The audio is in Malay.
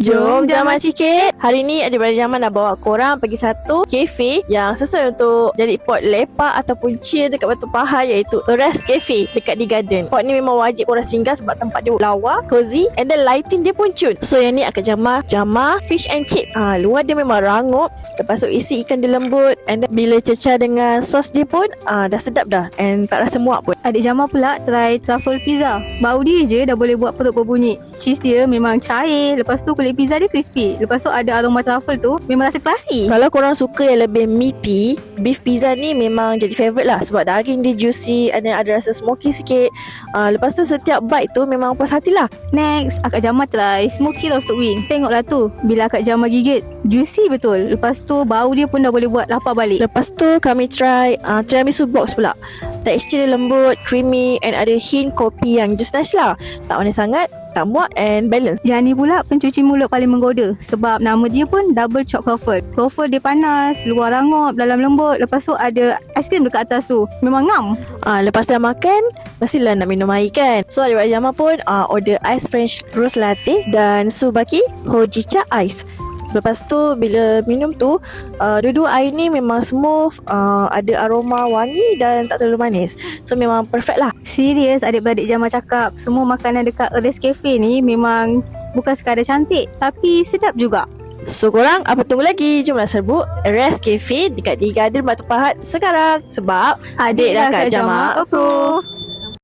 Jom Jamal sikit. Hari ni adik-beradik Jamal nak bawa korang pergi satu kafe yang sesuai untuk jadi pot lepak ataupun chill dekat Batu Pahat, iaitu Rest Cafe dekat di Garden. Pot ni memang wajib korang singgah sebab tempat dia lawa, cozy, and then lighting dia pun cute. So yang ni akan Jamal fish and chip. Luar dia memang rangup, lepas tu isi ikan dia lembut, and then bila cecah dengan sos dia pun dah sedap dah, and tak rasa muak pun. Adik Jamal pula try truffle pizza. Bau dia je dah boleh buat perut berbunyi. Cheese dia memang cair, lepas tu kulit pizza dia crispy, lepas tu ada aroma truffle tu memang rasa classy. Kalau korang suka yang lebih meaty, beef pizza ni memang jadi favourite lah sebab daging dia juicy, ada rasa smoky sikit. Lepas tu setiap bite tu memang puas hati lah. Next, Akak Jamal try smoky roasted wing. Tengoklah tu, bila Akak Jamal gigit, juicy betul. Lepas tu bau dia pun dah boleh buat lapar balik. Lepas tu kami try tiramisu box pula. Tekstur dia lembut, creamy, and ada hint kopi yang just nice lah. Tak manis sangat, tak muak, and balance. Yang ni pula pencuci mulut paling menggoda sebab nama dia pun double choc croffle. Croffle dia panas, luar rangup, dalam lembut. Lepas tu ada aiskrim dekat atas tu. Memang ngam. Lepas dah makan, mestilah nak minum air kan. So adik-beradik Jamal pun order ice French rose latte dan subaki hojicha ice. Lepas tu bila minum tu, dua-dua air ni memang smooth, ada aroma wangi dan tak terlalu manis. So memang perfect lah. Serius adik-beradik Jamal cakap, semua makanan dekat Rest Cafe ni memang bukan sekadar cantik, tapi sedap juga. So korang apa tunggu lagi? Jomlah serbu Rest Cafe dekat di Garden Batu Pahat sekarang. Sebab adik dah Kak Jamal approve.